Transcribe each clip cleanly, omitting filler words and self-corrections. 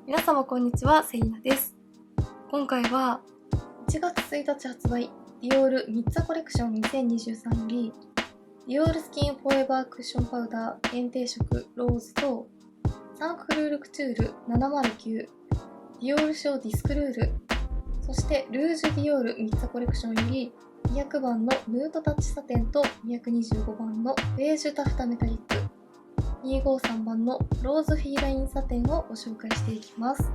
皆様こんにちは、セリナです。今回は1月1日発売、ディオールミッツァコレクション2023よりディオールスキンフォーエバークッションパウダー限定色ローズとサンクルールクチュール709、ディオールショーディスクルール、そしてルージュディオールミッツァコレクションより200番のヌードタッチサテンと225番のベージュタフタメタリック、253番のローズフィーラインサテンをご紹介していきます。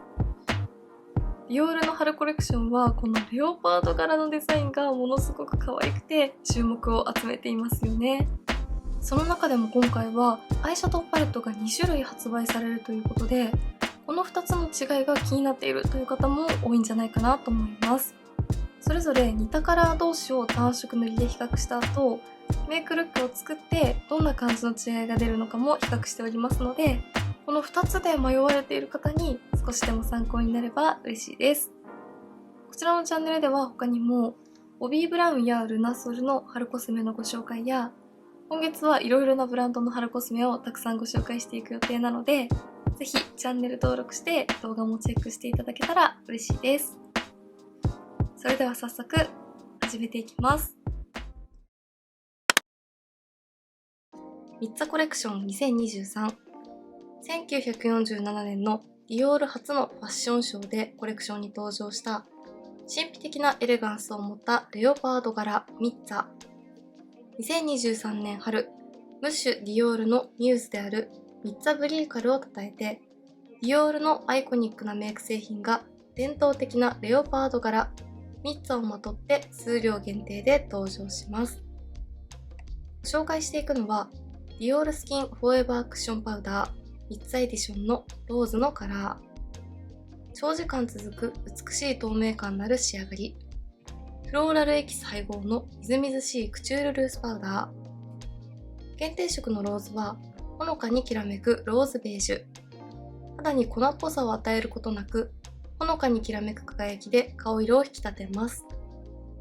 ディオールの春コレクションはこのレオパード柄のデザインがものすごく可愛くて注目を集めていますよね。その中でも今回はアイシャドウパレットが2種類発売されるということで、この2つの違いが気になっているという方も多いんじゃないかなと思います。それぞれ似たカラー同士を単色塗りで比較した後、メイクルックを作ってどんな感じの違いが出るのかも比較しておりますので、この2つで迷われている方に少しでも参考になれば嬉しいです。こちらのチャンネルでは他にもボビー・ブラウンやルナソルの春コスメのご紹介や、今月はいろいろなブランドの春コスメをたくさんご紹介していく予定なので、ぜひチャンネル登録して動画もチェックしていただけたら嬉しいです。それでは早速始めていきます。ミッツァコレクション2023、1947年のディオール初のファッションショーでコレクションに登場した神秘的なエレガンスを持ったレオパード柄ミッツァ。2023年春、ムッシュ・ディオールのミューズであるミッツァブリーカルを称えて、ディオールのアイコニックなメイク製品が伝統的なレオパード柄ミッツァをまとって数量限定で登場します。紹介していくのはディオールスキンフォーエバークッションパウダーミッツァエディションのローズのカラー。長時間続く美しい透明感のある仕上がり。フローラルエキス配合のみずみずしいクチュールルースパウダー。限定色のローズはほのかにきらめくローズベージュ。肌に粉っぽさを与えることなく、ほのかにきらめく輝きで顔色を引き立てます。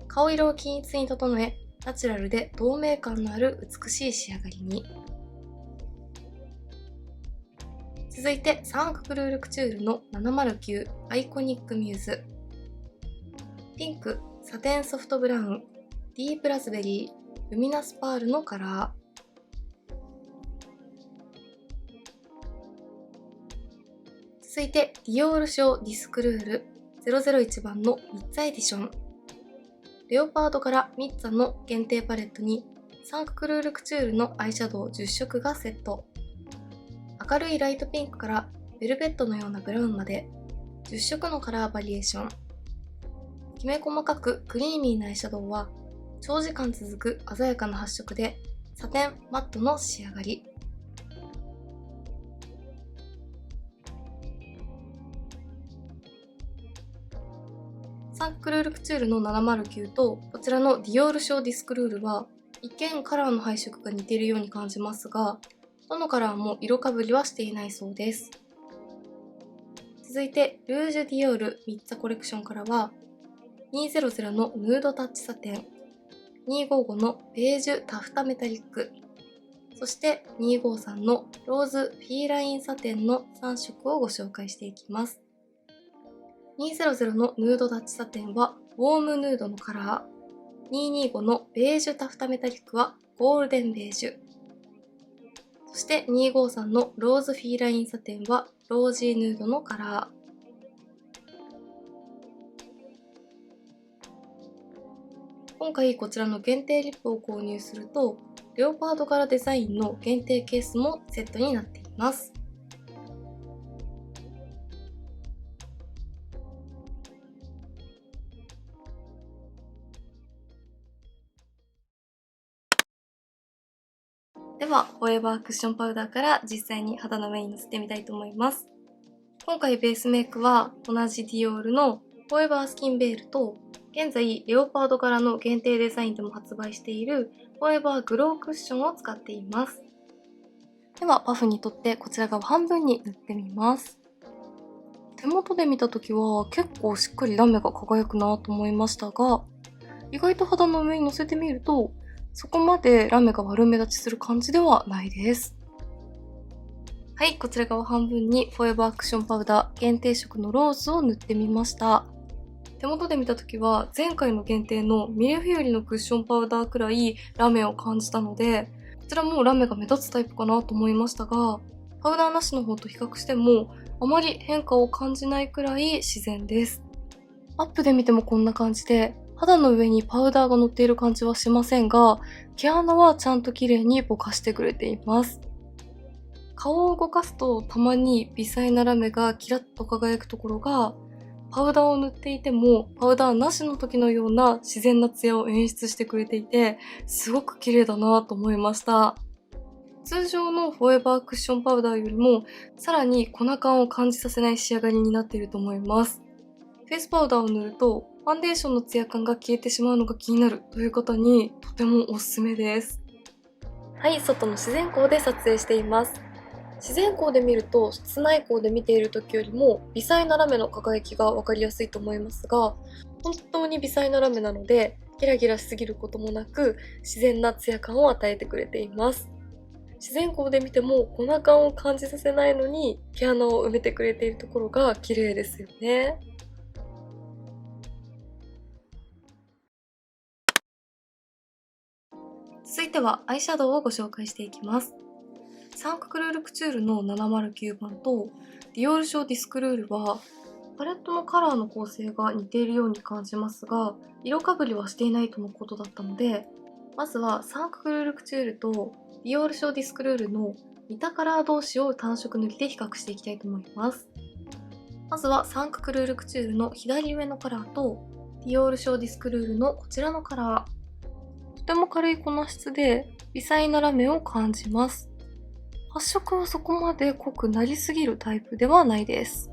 顔色を均一に整え、ナチュラルで透明感のある美しい仕上がりに。続いてサンクルールクチュールの709アイコニックミューズ。ピンク、サテンソフトブラウン、ディープラズベリー、ルミナスパールのカラー。続いてディオールショーディスクルール001番のミッツァエディション。レオパードからミッツァの限定パレットにサンクルールクチュールのアイシャドウ10色がセット。明るいライトピンクからベルベットのようなブラウンまで10色のカラーバリエーション。きめ細かくクリーミーなアイシャドウは長時間続く鮮やかな発色でサテンマットの仕上がり。サンクルールクチュールの709とこちらのディオールショーディスクルールは一見カラーの配色が似ているように感じますが、どのカラーも色かぶりはしていないそうです。続いてルージュディオールミッツァコレクションからは200のヌードタッチサテン、255のベージュタフタメタリック、そして253のローズフィーラインサテンの3色をご紹介していきます。200のヌードタッチサテンはウォームヌードのカラー、225のベージュタフタメタリックはゴールデンベージュ、そして253のローズフィーラインサテンはロージーヌードのカラー。今回こちらの限定リップを購入するとレオパード柄デザインの限定ケースもセットになっています。ではフォーエバークッションパウダーから実際に肌の上にのせてみたいと思います。今回ベースメイクは同じディオールのフォーエバースキンベールと現在レオパード柄の限定デザインでも発売しているフォーエバーグロークッションを使っています。ではパフにとってこちら側半分に塗ってみます。手元で見た時は結構しっかりラメが輝くなと思いましたが、意外と肌の上にのせてみるとそこまでラメが悪目立ちする感じではないです。はい、こちら側半分にフォーエバークッションパウダー限定色のローズを塗ってみました。手元で見た時は前回の限定のミレフィオリのクッションパウダーくらいラメを感じたので、こちらもラメが目立つタイプかなと思いましたが、パウダーなしの方と比較してもあまり変化を感じないくらい自然です。アップで見てもこんな感じで、肌の上にパウダーが乗っている感じはしませんが、毛穴はちゃんと綺麗にぼかしてくれています。顔を動かすとたまに微細なラメがキラッと輝くところが、パウダーを塗っていてもパウダーなしの時のような自然なツヤを演出してくれていて、すごく綺麗だなと思いました。通常のフォーエバークッションパウダーよりもさらに粉感を感じさせない仕上がりになっていると思います。フェイスパウダーを塗るとファンデーションのツヤ感が消えてしまうのが気になるという方にとてもおすすめです。はい、外の自然光で撮影しています。自然光で見ると室内光で見ている時よりも微細なラメの輝きが分かりやすいと思いますが、本当に微細なラメなのでギラギラしすぎることもなく自然なツヤ感を与えてくれています。自然光で見ても粉感を感じさせないのに毛穴を埋めてくれているところが綺麗ですよね。続いてはアイシャドウをご紹介していきます。サンククルールクチュールの709番とディオールショーディスクルールはパレットのカラーの構成が似ているように感じますが、色かぶりはしていないとのことだったので、まずはサンククルールクチュールとディオールショーディスクルールの似たカラー同士を単色塗りで比較していきたいと思います。まずはサンククルールクチュールの左上のカラーとディオールショーディスクルールのこちらのカラー。とても軽い粉質で微細なラメを感じます。発色はそこまで濃くなりすぎるタイプではないです。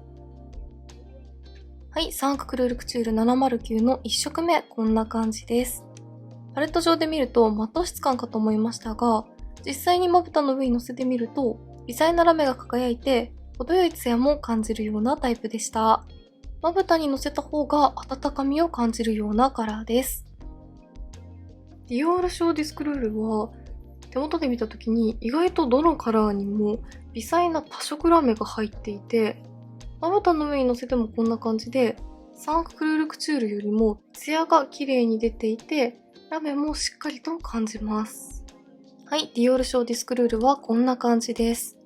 はい、サンククルールクチュール709の1色目、こんな感じです。パレット上で見るとマット質感かと思いましたが、実際にまぶたの上に乗せてみると微細なラメが輝いて程よいツヤも感じるようなタイプでした。まぶたに乗せた方が温かみを感じるようなカラーです。ディオールショーディスクルールは手元で見た時に意外とどのカラーにも微細な多色ラメが入っていて、まぶたの上に乗せてもこんな感じで、サンククルールクチュールよりもツヤが綺麗に出ていて、ラメもしっかりと感じます。はい、ディオールショーディスクルールはこんな感じです。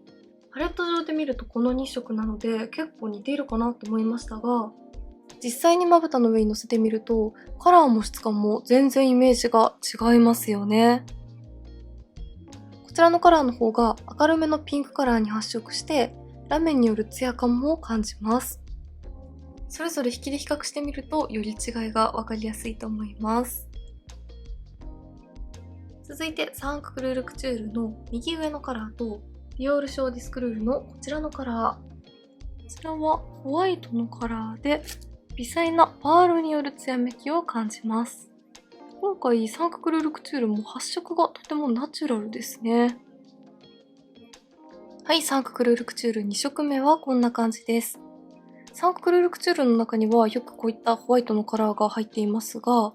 パレット上で見るとこの2色なので結構似ているかなと思いましたが、実際にまぶたの上に乗せてみるとカラーも質感も全然イメージが違いますよね。こちらのカラーの方が明るめのピンクカラーに発色して、ラメによるツヤ感も感じます。それぞれ引きで比較してみるとより違いが分かりやすいと思います。続いてサンククルールクチュールの右上のカラーとディオールショーディスクルールのこちらのカラー。こちらはホワイトのカラーで微細なパールによるツヤめきを感じます。今回サンククルールクチュールも発色がとてもナチュラルですね。はい、サンククルールクチュール2色目はこんな感じです。サンククルールクチュールの中にはよくこういったホワイトのカラーが入っていますが、も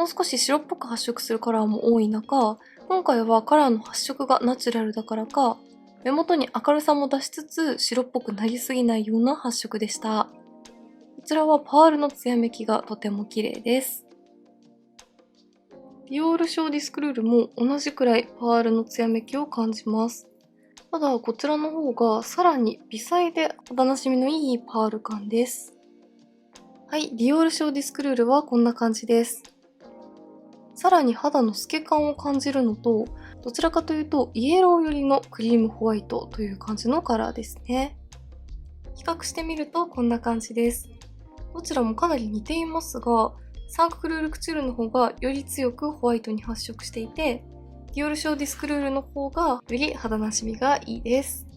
う少し白っぽく発色するカラーも多い中、今回はカラーの発色がナチュラルだからか、目元に明るさも出しつつ白っぽくなりすぎないような発色でした。こちらはパールのツヤめきがとても綺麗です。ディオールショーディスクルールも同じくらいパールのツヤめきを感じます。ただこちらの方がさらに微細でお楽しみのいいパール感です。はい、ディオールショーディスクルールはこんな感じです。さらに肌の透け感を感じるのと、どちらかというとイエロー寄りのクリームホワイトという感じのカラーですね。比較してみるとこんな感じです。どちらもかなり似ていますが、サンククルールクチュールの方がより強くホワイトに発色していて、ディオールショーディスクルールの方がより肌なじみがいいです。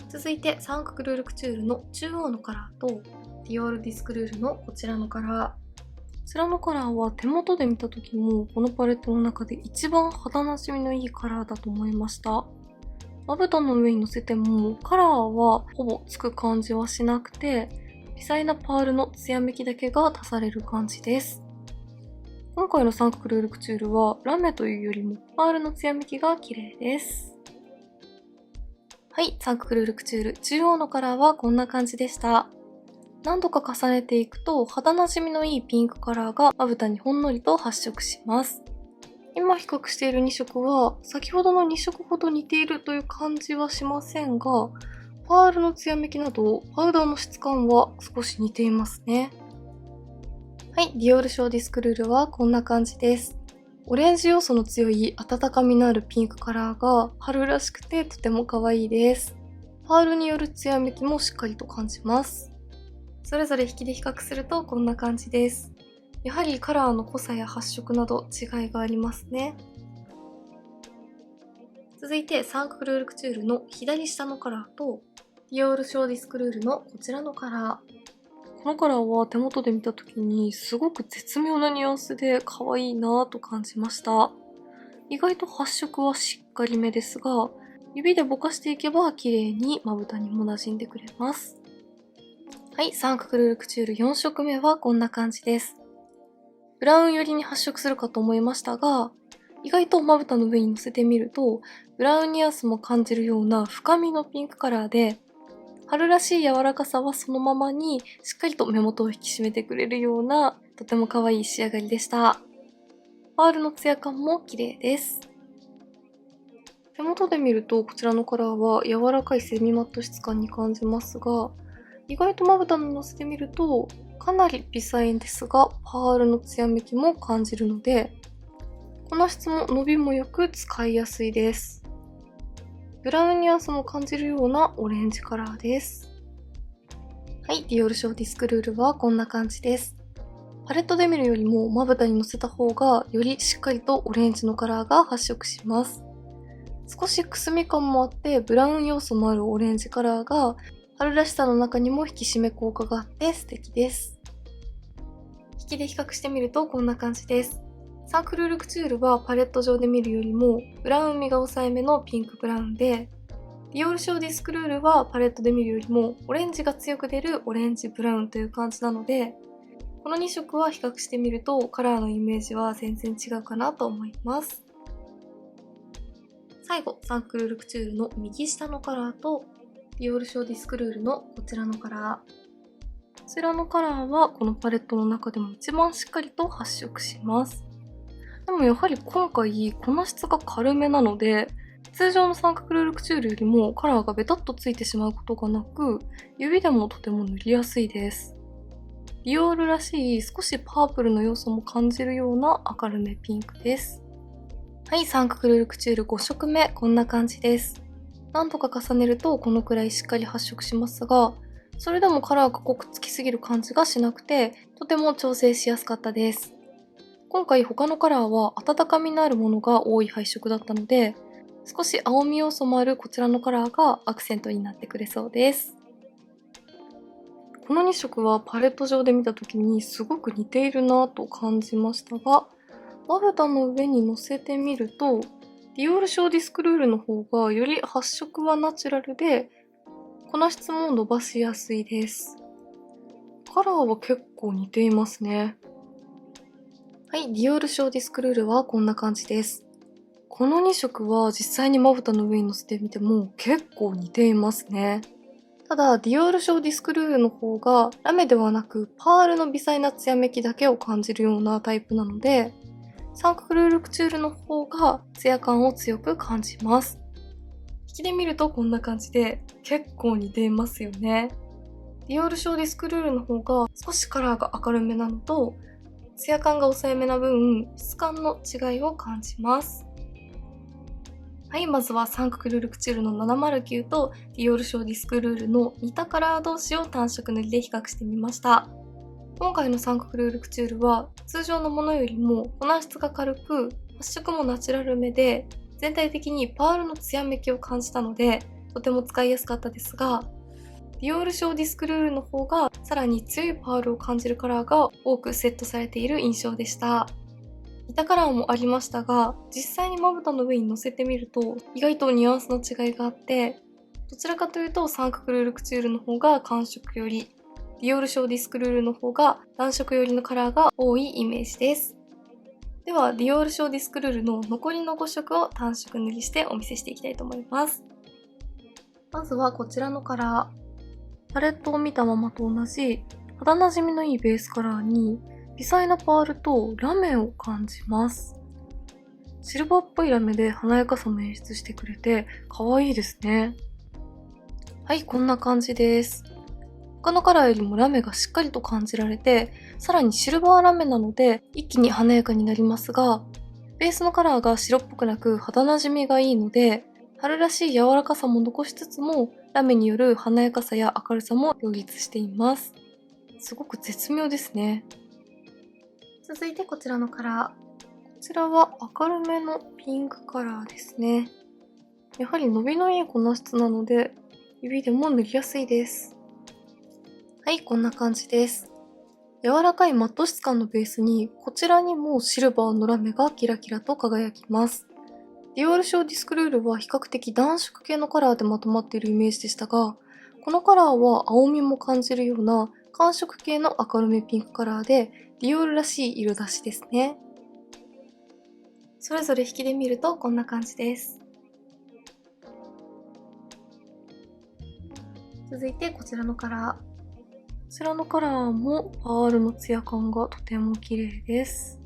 続いてサンククルールクチュールの中央のカラーとディオールディスクルールのこちらのカラー。こちらのカラーは手元で見た時もこのパレットの中で一番肌なじみのいいカラーだと思いました。まぶたの上に乗せてもカラーはほぼつく感じはしなくて、微細なパールのツヤめきだけが足される感じです。今回のサンクルールクチュールはラメというよりもパールの艶めきが綺麗です。はい、サンクルールクチュール中央のカラーはこんな感じでした。何度か重ねていくと肌なじみのいいピンクカラーがまぶたにほんのりと発色します。今比較している2色は先ほどの2色ほど似ているという感じはしませんが、パールの艶めきなどパウダーの質感は少し似ていますね。はい、ディオールショーディスクルールはこんな感じです。オレンジ要素の強い温かみのあるピンクカラーが春らしくてとても可愛いです。パールによる艶めきもしっかりと感じます。それぞれ引きで比較するとこんな感じです。やはりカラーの濃さや発色など違いがありますね。続いてサンクルールクチュールの左下のカラーとディオールショーディスクルールのこちらのカラー。このカラーは手元で見た時にすごく絶妙なニュアンスで可愛いなぁと感じました。意外と発色はしっかりめですが、指でぼかしていけば綺麗にまぶたにも馴染んでくれます。はい、サンクルールクチュール4色目はこんな感じです。ブラウン寄りに発色するかと思いましたが、意外とまぶたの上に乗せてみると、ブラウンニュアンスも感じるような深みのピンクカラーで、春らしい柔らかさはそのままにしっかりと目元を引き締めてくれるようなとても可愛い仕上がりでした。パールのツヤ感も綺麗です。手元で見るとこちらのカラーは柔らかいセミマット質感に感じますが、意外とまぶたにのせてみるとかなり微細ですがパールの艶めきも感じるので、粉質も伸びもよく使いやすいです。ブラウンニュアンスも感じるようなオレンジカラーです。はい、ディオールショーディスクルールはこんな感じです。パレットで見るよりもまぶたにのせた方がよりしっかりとオレンジのカラーが発色します。少しくすみ感もあってブラウン要素もあるオレンジカラーが春らしさの中にも引き締め効果があって素敵です。引きで比較してみるとこんな感じです。サンクルールクチュールはパレット上で見るよりもブラウン味が抑えめのピンクブラウンで、ディオールショーディスクルールはパレットで見るよりもオレンジが強く出るオレンジブラウンという感じなので、この2色は比較してみるとカラーのイメージは全然違うかなと思います。最後、サンクルールクチュールの右下のカラーとディオールショーディスクルールのこちらのカラー。こちらのカラーはこのパレットの中でも一番しっかりと発色します。でもやはり今回粉質が軽めなので、通常のサンクルールクチュールよりもカラーがベタッとついてしまうことがなく、指でもとても塗りやすいです。ディオールらしい少しパープルの要素も感じるような明るめピンクです。はい、サンクルールクチュール5色目、こんな感じです。何度か重ねるとこのくらいしっかり発色しますが、それでもカラーが濃くつきすぎる感じがしなくて、とても調整しやすかったです。今回他のカラーは温かみのあるものが多い配色だったので、少し青み要素もあるこちらのカラーがアクセントになってくれそうです。この2色はパレット上で見た時にすごく似ているなぁと感じましたが、まぶたの上に乗せてみると、ディオールショーディスクルールの方がより発色はナチュラルで、粉質も伸ばしやすいです。カラーは結構似ていますね。はい、ディオールショーディスクルールはこんな感じです。この2色は実際にまぶたの上に乗せてみても結構似ていますね。ただ、ディオールショーディスクルールの方がラメではなくパールの微細な艶めきだけを感じるようなタイプなので、サンクルールクチュールの方がツヤ感を強く感じます。引きで見るとこんな感じで結構似ていますよね。ディオールショーディスクルールの方が少しカラーが明るめなのと、ツヤ感が抑えめな分、質感の違いを感じます。はい、まずはサンクルールクチュールの709とディオールショーディスクルールの似たカラー同士を単色塗りで比較してみました。今回のサンクルールクチュールは通常のものよりも粉質が軽く発色もナチュラルめで全体的にパールの艶めきを感じたのでとても使いやすかったですが、ディオールショーディスクルールの方がさらに強いパールを感じるカラーが多くセットされている印象でした。似たカラーもありましたが、実際にまぶたの上に乗せてみると意外とニュアンスの違いがあって、どちらかというとサンクルールクチュールの方が寒色より、ディオールショーディスクルールの方が暖色寄りのカラーが多いイメージです。では、ディオールショーディスクルールの残りの5色を単色塗りしてお見せしていきたいと思います。まずはこちらのカラー。パレットを見たままと同じ肌なじみのいいベースカラーに微細なパールとラメを感じます。シルバーっぽいラメで華やかさも演出してくれて可愛いですね。はい、こんな感じです。他のカラーよりもラメがしっかりと感じられて、さらにシルバーラメなので一気に華やかになりますが、ベースのカラーが白っぽくなく肌なじみがいいので、春らしい柔らかさも残しつつも、ラメによる華やかさや明るさも両立しています。すごく絶妙ですね。続いてこちらのカラー。こちらは明るめのピンクカラーですね。やはり伸びのいい粉質なので、指でも塗りやすいです。はい、こんな感じです。柔らかいマット質感のベースに、こちらにもシルバーのラメがキラキラと輝きます。ディオールショーディスクルールは比較的暖色系のカラーでまとまっているイメージでしたが、このカラーは青みも感じるような寒色系の明るめピンクカラーで、ディオールらしい色出しですね。それぞれ引きで見るとこんな感じです。続いてこちらのカラー。こちらのカラーもパールのツヤ感がとても綺麗です。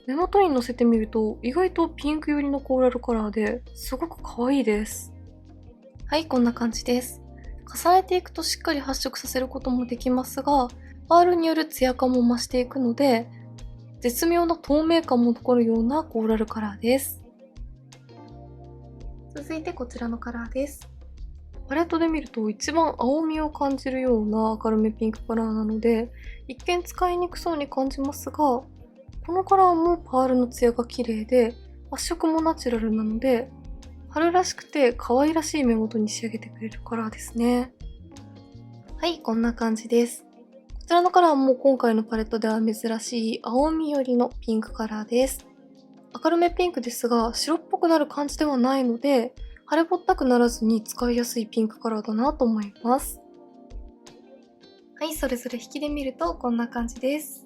目元にのせてみると意外とピンク寄りのコーラルカラーですごく可愛いです。はい、こんな感じです。重ねていくとしっかり発色させることもできますが、パールによるツヤ感も増していくので、絶妙な透明感も残るようなコーラルカラーです。続いてこちらのカラーです。パレットで見ると一番青みを感じるような明るめピンクカラーなので、一見使いにくそうに感じますが、このカラーもパールのツヤが綺麗で、発色もナチュラルなので、春らしくて可愛らしい目元に仕上げてくれるカラーですね。はい、こんな感じです。こちらのカラーも今回のパレットでは珍しい青み寄りのピンクカラーです。明るめピンクですが、白っぽくなる感じではないので、腫れぼったくならずに使いやすいピンクカラーだなと思います。はい、それぞれ引きで見るとこんな感じです。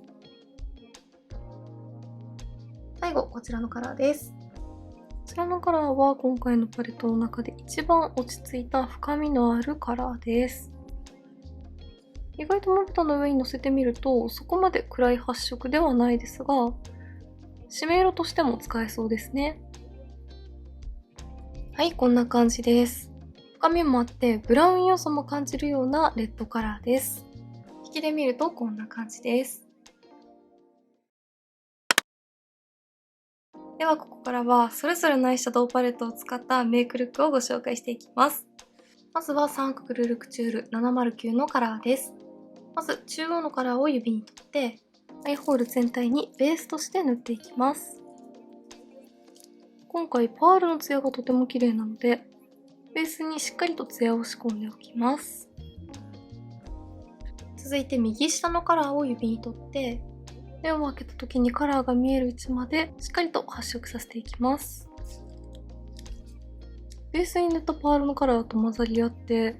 最後、こちらのカラーです。こちらのカラーは今回のパレットの中で一番落ち着いた深みのあるカラーです。意外とまぶたの上にのせてみるとそこまで暗い発色ではないですが、締め色としても使えそうですね。はい、こんな感じです。深みもあってブラウン要素も感じるようなレッドカラーです。引きで見るとこんな感じです。ではここからはそれぞれのアイシャドウパレットを使ったメイクルックをご紹介していきます。まずはサンクルルクチュール709のカラーです。まず中央のカラーを指に取ってアイホール全体にベースとして塗っていきます。今回パールのツヤがとても綺麗なので、ベースにしっかりとツヤを仕込んでおきます。続いて右下のカラーを指に取って、目を開けた時にカラーが見える位置までしっかりと発色させていきます。ベースに塗ったパールのカラーと混ざり合って、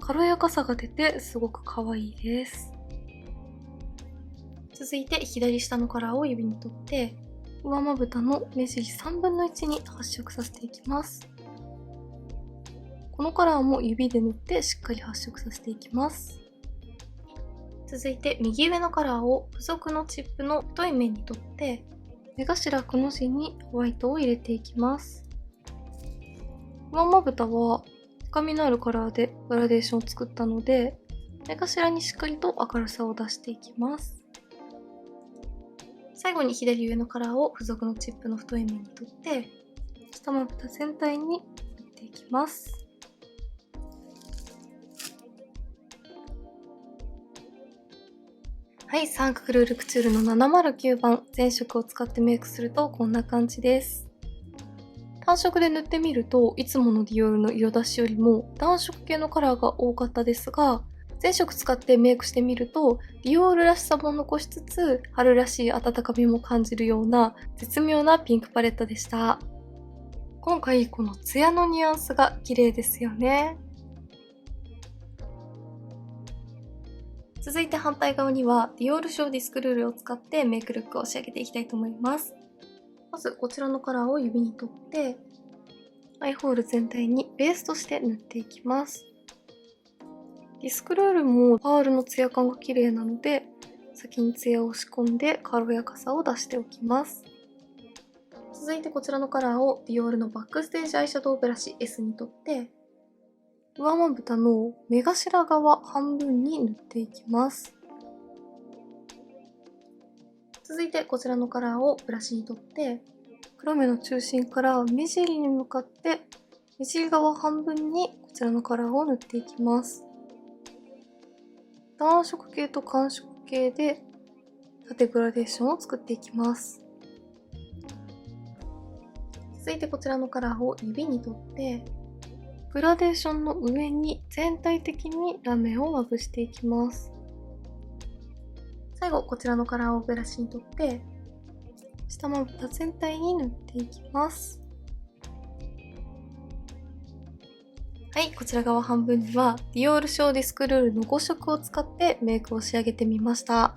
軽やかさが出てすごく可愛いです。続いて左下のカラーを指に取って、上まぶたの目尻3分の1に発色させていきます。このカラーも指で塗ってしっかり発色させていきます。続いて右上のカラーを付属のチップの太い面に取って、目頭くの字にホワイトを入れていきます。上まぶたは深みのあるカラーでグラデーションを作ったので、目頭にしっかりと明るさを出していきます。最後に左上のカラーを付属のチップの太い面に取って、下まぶた全体に塗っていきます。はい、サンクルールクチュールの709番全色を使ってメイクするとこんな感じです。単色で塗ってみるといつものディオールの色出しよりも暖色系のカラーが多かったですが、全色使ってメイクしてみるとディオールらしさも残しつつ春らしい温かみも感じるような絶妙なピンクパレットでした。今回このツヤのニュアンスが綺麗ですよね。続いて反対側にはディオールショーディスクルールを使ってメイクルックを仕上げていきたいと思います。まずこちらのカラーを指に取ってアイホール全体にベースとして塗っていきます。ディスクルールもパールのツヤ感が綺麗なので先にツヤを仕込んで軽やかさを出しておきます。続いてこちらのカラーをディオールのバックステージアイシャドウブラシ S に取って上まぶたの目頭側半分に塗っていきます。続いてこちらのカラーをブラシに取って黒目の中心から目尻に向かって目尻側半分にこちらのカラーを塗っていきます。暖色系と寒色系で縦グラデーションを作っていきます。続いてこちらのカラーを指に取ってグラデーションの上に全体的にラメをまぶしていきます。最後こちらのカラーをブラシに取って下まぶた全体に塗っていきます。はい、こちら側半分にはディオールショーディスクルールの5色を使ってメイクを仕上げてみました。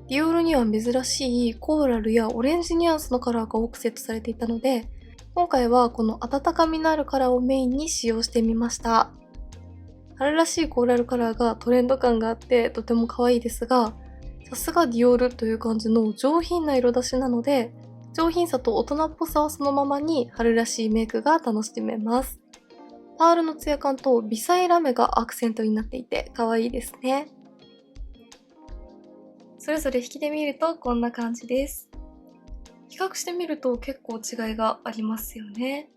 ディオールには珍しいコーラルやオレンジニュアンスのカラーが多くセットされていたので今回はこの温かみのあるカラーをメインに使用してみました。春らしいコーラルカラーがトレンド感があってとても可愛いですがさすがディオールという感じの上品な色出しなので上品さと大人っぽさはそのままに春らしいメイクが楽しめます。パールのツヤ感と微細ラメがアクセントになっていて可愛いですね。それぞれ引きで見るとこんな感じです。比較してみると結構違いがありますよね。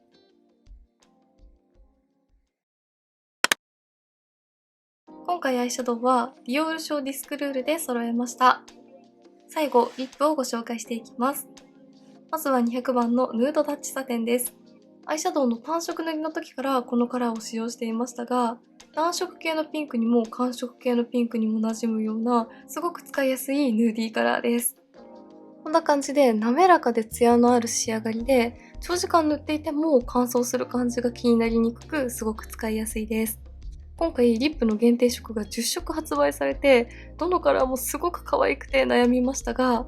今回アイシャドウはディオールショーディスクルールで揃えました。最後、リップをご紹介していきます。まずは200番のヌードタッチサテンです。アイシャドウの単色塗りの時からこのカラーを使用していましたが、暖色系のピンクにも寒色系のピンクにも馴染むようなすごく使いやすいヌーディーカラーです。こんな感じで滑らかでツヤのある仕上がりで長時間塗っていても乾燥する感じが気になりにくくすごく使いやすいです。今回リップの限定色が10色発売されてどのカラーもすごく可愛くて悩みましたが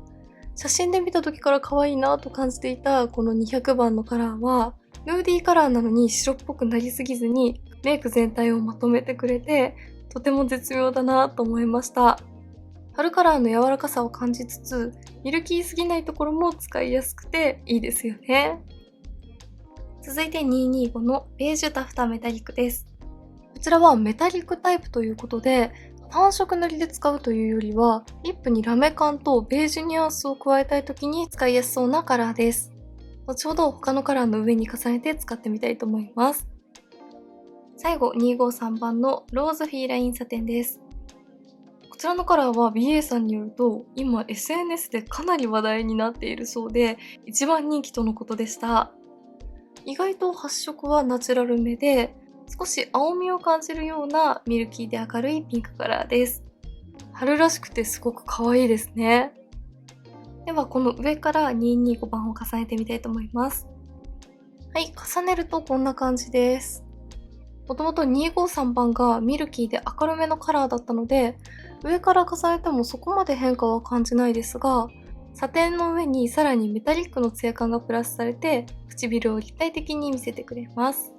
写真で見た時から可愛いなと感じていたこの200番のカラーはヌーディーカラーなのに白っぽくなりすぎずにメイク全体をまとめてくれてとても絶妙だなと思いました。春カラーの柔らかさを感じつつミルキーすぎないところも使いやすくていいですよね。続いて225のベージュタフタメタリックです。こちらはメタリックタイプということで単色塗りで使うというよりはリップにラメ感とベージュニュアンスを加えたい時に使いやすそうなカラーです。後ほど他のカラーの上に重ねて使ってみたいと思います。最後253番のローズフィーラインサテンです。こちらのカラーは BA さんによると今 SNS でかなり話題になっているそうで一番人気とのことでした。意外と発色はナチュラルめで少し青みを感じるようなミルキーで明るいピンクカラーです。春らしくてすごく可愛いですね。ではこの上から225番を重ねてみたいと思います。はい、重ねるとこんな感じです。もともと253番がミルキーで明るめのカラーだったので上から重ねてもそこまで変化は感じないですがサテンの上にさらにメタリックのツヤ感がプラスされて唇を立体的に見せてくれます。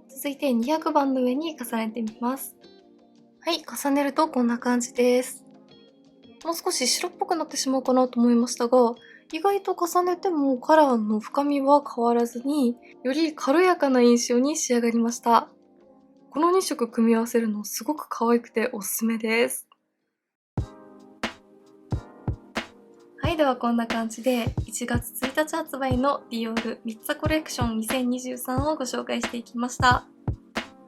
続いて200番の上に重ねてみます。はい、重ねるとこんな感じです。もう少し白っぽくなってしまうかなと思いましたが意外と重ねてもカラーの深みは変わらずにより軽やかな印象に仕上がりました。この2色組み合わせるのすごく可愛くておすすめです。はい、ではこんな感じで1月1日発売のディオールミッツァコレクション2023をご紹介していきました。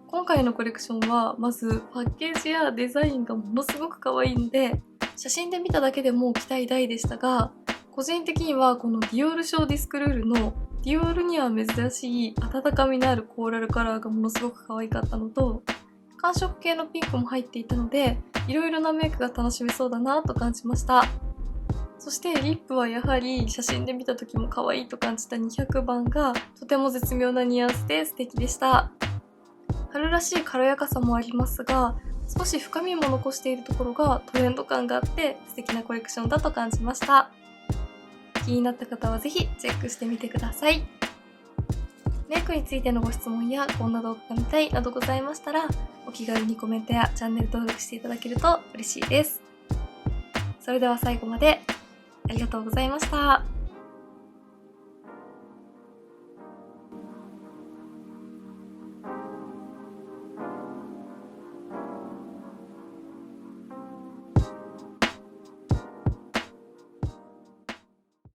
今回のコレクションはまずパッケージやデザインがものすごく可愛いので写真で見ただけでも期待大でしたが個人的にはこのディオールショーディスクルールのディオールには珍しい温かみのあるコーラルカラーがものすごく可愛かったのと寒色系のピンクも入っていたのでいろいろなメイクが楽しめそうだなと感じました。そしてリップはやはり写真で見た時も可愛いと感じた200番がとても絶妙なニュアンスで素敵でした。春らしい軽やかさもありますが少し深みも残しているところがトレンド感があって素敵なコレクションだと感じました。気になった方はぜひチェックしてみてください。メイクについてのご質問やこんな動画が見たいなどございましたら、お気軽にコメントやチャンネル登録していただけると嬉しいです。それでは最後までありがとうございました。